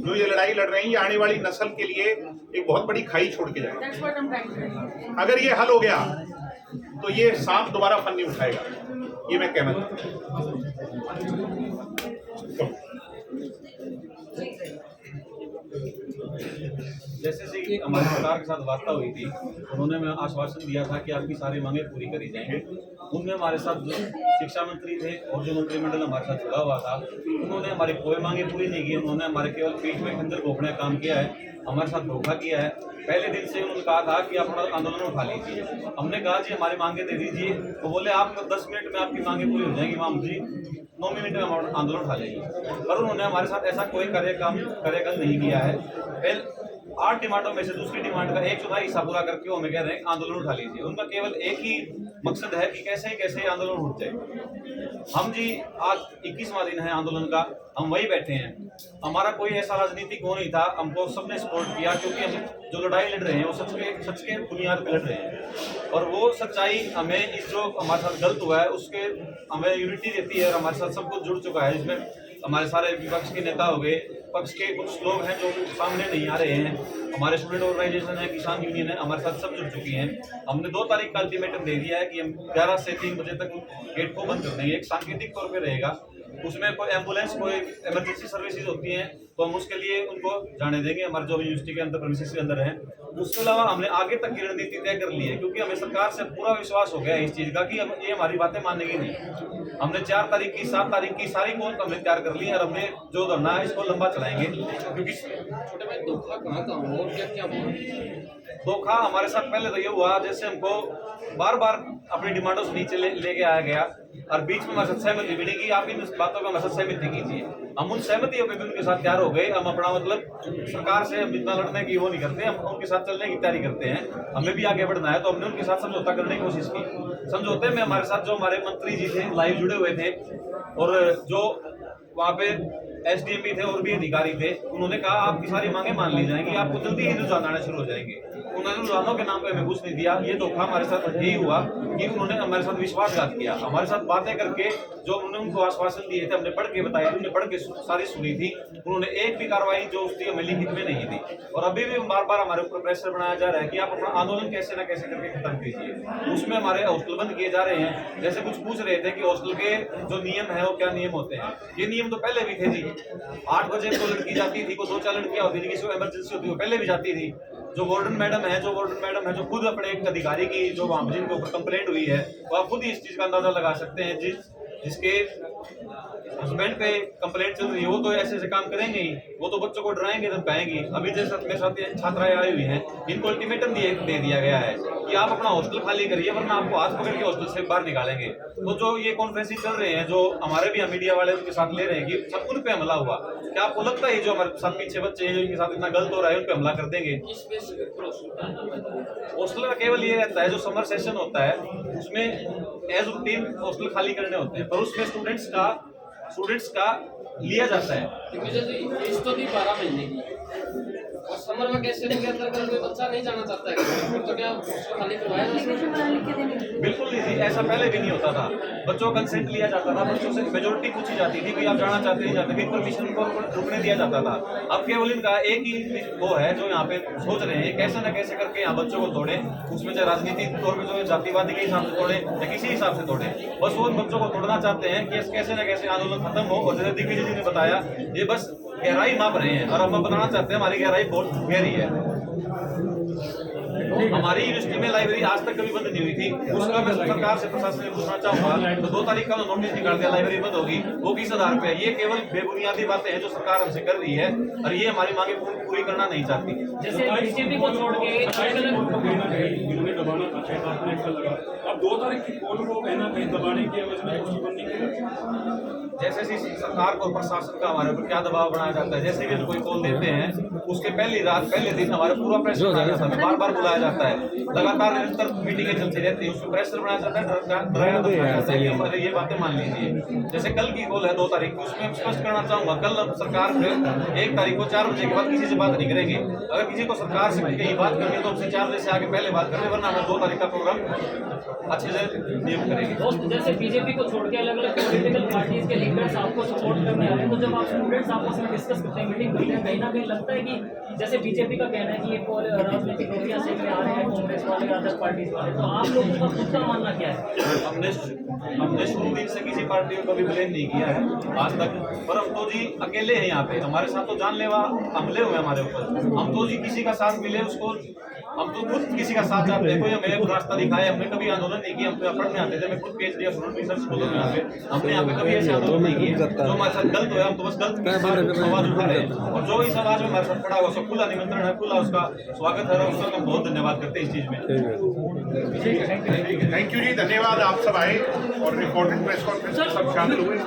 जो ये लड़ाई लड़ रही है, ये आने वाली नस्ल के लिए एक बहुत बड़ी खाई छोड़ के जाएगी। अगर ये हल हो गया तो ये सांप दोबारा फन नहीं उठाएगा, ये मैं कहना चाहता हूं। जैसे कि हमारी सरकार के साथ वार्ता हुई थी, उन्होंने हमें आश्वासन दिया था कि आपकी सारी मांगें पूरी करी जाएंगी। उनमें हमारे साथ जो शिक्षा मंत्री थे और जो मंत्रिमंडल हमारे साथ जुड़ा हुआ था, उन्होंने हमारी कोई मांगे पूरी नहीं की। उन्होंने हमारे केवल पीठ में खंजर घोंपने का काम किया है, हमारे साथ धोखा किया है। पहले दिन से उन्होंने कहा था कि आप अपना आंदोलन उठा लीजिए। हमने कहा जी हमारी मांगे दे दीजिए, तो बोले आप 10 मिनट में आपकी मांगे पूरी हो जाएंगी माम जी, 9 मिनट में हम आंदोलन उठा लेंगे। पर उन्होंने हमारे साथ ऐसा कोई कार्यक्रम नहीं किया है। पहले 8 डिमांडों में से दूसरी डिमांड का 1/4 हिस्सा पूरा करके हमें कह रहे हैं आंदोलन उठा लीजिए। उनका केवल एक ही मकसद है कि कैसे आंदोलन उठ जाए। हम जी आज 21वां दिन है आंदोलन का, हम वही बैठे हैं। हमारा कोई ऐसा राजनीतिक वो नहीं था, हमको सबने सपोर्ट किया क्योंकि हम जो लड़ाई लड़ रहे हैं वो सच के बुनियाद पर लड़ रहे हैं। और वो सच्चाई हमें इस जो हमारे साथ गलत हुआ है उसके हमें यूनिटी देती है और हमारे साथ सब कुछ जुड़ चुका है। इसमें हमारे सारे विपक्ष के नेता हो गए, पक्ष के कुछ लोग हैं जो सामने नहीं आ रहे हैं, हमारे स्टूडेंट ऑर्गेनाइजेशन है, किसान यूनियन है, हमारे साथ सब जुड़ चुकी हैं। हमने 2 तारीख का अल्टीमेटम दे दिया है कि हम 11 से 3 बजे तक गेट को बंद कर देंगे। एक सांकेतिक तौर पे रहेगा, उसमें कोई एम्बुलेंस कोई इमरजेंसी सर्विसेज होती हैं तो हम उसके लिए उनको जाने देंगे, हमारे जो यूनिवर्सिटी के अंदर प्रेमिसेस के अंदर है। उसके अलावा हमने आगे तक की रणनीति तय कर ली है क्योंकि हमें सरकार से पूरा विश्वास हो गया है इस चीज़ का कि अब ये हमारी बातें मानेगी नहीं। हमने 4 तारीख की 7 तारीख की सारी कौन हमने तैयार कर ली है और हमने जो धरना है इसको लंबा चलाएंगे। क्योंकि छोटे भाई धोखा कहाँ हुआ और क्या हुआ? धोखा हमारे साथ पहले तो ये हुआ, जैसे हमको बार बार अपनी डिमांडों से नीचे लेके आया गया और बीच में हमारे साथ सहमति भी नहीं की। आप इन बातों का हमारे साथ सहमति कीजिए। हम उन सहमतियों पे भी उनके साथ तैयार हो गए। हम अपना मतलब सरकार से हम इतना लड़ने की वो नहीं करते, हम उनके साथ चलने की तैयारी करते हैं। हमें भी आगे बढ़ना है तो हमने उनके साथ समझौता करने की कोशिश की। समझौते में हमारे साथ जो हमारे मंत्री जी थे लाइव जुड़े हुए थे और जो वहाँ पे एसडीएम भी थे और भी अधिकारी थे, उन्होंने कहा आपकी सारी मांगे मान ली जाएंगी, आपको जल्दी ही रुझान आने शुरू हो जाएंगे। उन्होंने रुझानों के नाम पे हमें कुछ नहीं दिया। ये धोखा हमारे साथ यही हुआ कि उन्होंने हमारे साथ विश्वासघात किया। हमारे साथ बातें करके जो उन्होंने उनको आश्वासन दिए थे हमने पढ़ के बताए, उन्होंने पढ़ के सारी सुनी थी। उन्होंने एक भी कार्रवाई जो उसकी हमें लिखित में नहीं दी और अभी भी बार बार हमारे ऊपर प्रेशर बनाया जा रहा है कि आप अपना आंदोलन कैसे न कैसे करके खत्म कीजिए। उसमें हमारे हॉस्टल बंद किए जा रहे हैं। जैसे कुछ पूछ रहे थे कि हॉस्टल के जो नियम है वो क्या नियम होते हैं। ये नियम तो पहले भी थे जी। 8 बजे को लड़की जाती थी, को 2-4 लड़कियां होती थी, किसी को इमरजेंसी होती है, पहले भी जाती थी। जो वार्डन मैडम है जो खुद अपने एक अधिकारी की जो वहाँ जिनके ऊपर कंप्लेंट हुई है, वो आप खुद ही इस चीज का अंदाजा लगा सकते हैं। जिसके हस्बैंड पे कंप्लेंट चल रही है वो तो ऐसे काम करेंगे ही, वो तो बच्चों को डराएंगे तब पाएंगे। अभी जैसे मेरे साथ छात्राएं आई हुई हैं, इनको अल्टीमेटम दे दिया गया है कि आप अपना हॉस्टल खाली करिए वरना आपको हाथ पकड़ के हॉस्टल से बाहर निकालेंगे। तो जो ये कॉन्फ्रेंस चल रहे हैं जो हमारे भी मीडिया वाले उनके साथ ले रहे हैं कि सब उन पे हमला हुआ, क्या आपको लगता है जो हमारे साथ पीछे बच्चे हैं जो इनके साथ इतना गलत हो रहा है उन पे हमला कर देंगे? हॉस्टल का केवल ये रहता है जो समर सेशन होता है उसमें एज रूटीन हॉस्टल खाली करने होते हैं, पर उसमें स्टूडेंट्स का लिया जाता है। फीस तो दी 12 महीने की और समर वेकेशन के अंदर अगर कोई बच्चा नहीं जाना चाहता है तो क्या खाली करवाया जा सकता है? बिल्कुल नहीं, ऐसा पहले भी नहीं होता था। बच्चों का कंसेंट लिया जाता था, बच्चों से मेजोरिटी पूछी जाती थी कि आप जाना चाहते नहीं जाते, फिर परमिशन को रुकने दिया जाता था। अब केवल इनका एक ही वो है जो यहाँ पे सोच रहे हैं कैसे न कैसे करके यहाँ बच्चों को तोड़े, उसमें चाहे राजनीतिक तौर पर जो जातिवादी के हिसाब से तोड़े या किसी हिसाब से तोड़े, बस वो बच्चों को तोड़ना चाहते हैं कि कैसे न कैसे आंदोलन खत्म हो। और जैसे दिग्विजय जी ने बताया ये बस गहराई माप रहे हैं और हम बताना चाहते हैं हमारी गहराई बहुत गहरी है। हमारी यूनिवर्सिटी में लाइब्रेरी आज तक कभी बंद नहीं हुई थी, उसका मैं सरकार से प्रशासन से पूछना चाहूंगा। तो 2 तारीख का नोटिस निकाल दिया लाइब्रेरी बंद होगी, वो किस आधार पे है? ये केवल बेबुनियादी बातें हैं जो सरकार हमसे कर रही है और ये हमारी मांगे पूरी करना नहीं चाहती। जैसे बीजेपी को छोड़ के इन्होंने दबाना था 6-7 मिनट का लगा, अब 2 तारीख की पोल को कहीं ना कहीं दबाने की जैसे सरकार और प्रशासन का हमारे ऊपर क्या दबाव बनाया जाता है। जैसे भी कोई कॉल देते हैं उसके पहले दिन हमारे पूरा प्रेशर बनाया जाता है, बार बार बुलाया जाता है, लगातार निरंतर मीटिंगें चलती रहती है, उसमें प्रेशर बनाया जाता है, डराया जाता है कि ये बातें मान लीजिए। जैसे कल की कॉल है 2 तारीख की, उसमें स्पष्ट करना चाहूंगा कल सरकार 1 तारीख को 4 बजे के बाद किसी से बात नहीं करेंगे। अगर किसी को सरकार से कहीं बात करनी है तो हमसे 4 बजे से आगे पहले बात करें, वरना हमें 2 तारीख का प्रोग्राम अच्छे से नियुक्त करेंगे। दोस्त, जैसे बीजेपी को छोड़ के अलग अलग पॉलिटिकल पार्टीज के लीडर्स आपको सपोर्ट करने आ रहे हैं, तो जब आप स्टूडेंट्स आपस में डिस्कस करते हैं, मीटिंग करते हैं, कहीं ना कहीं लगता है कि जैसे बीजेपी का कहना है कि ये राजनीतिक रोटियां सेकने आ रहे हैं कांग्रेस वाले, अदर पार्टीज वाले, तो आप लोगों का खुद का मानना क्या है? हमने शुरू दिन से किसी पार्टी को कभी ब्लेम नहीं किया है आज तक, पर हम तो जी अकेले हैं यहाँ पे, हमारे साथ तो जानलेवा हमले हुए हमारे ऊपर, हम तो जी किसी का साथ मिले उसको, हम तो खुद किसी का साथ चाहते हैं, कोई हमें रास्ता दिखाए, हमने कभी आंदोलन नहीं किया, हम तो पढ़ने आते थे, मैं खुद पीएचडी या स्टूडेंट रिसर्च स्कूल में यहाँ पे, हमने यहाँ पे कभी ऐसे आंदोलन नहीं किए, जो हमारे साथ गलत हुआ हम तो बस गलत की आवाज उठा रहे हैं, और जो इस आवाज में हमारे साथ खड़ा हुआ उसका खुला निमंत्रण है, खुला उसका स्वागत है, और उसका हम बहुत धन्यवाद करते हैं इस चीज में। थैंक यू जी, धन्यवाद, आप सब आए और इम्पोर्टेंट प्रेस कॉन्फ्रेंस में सब शामिल हुए।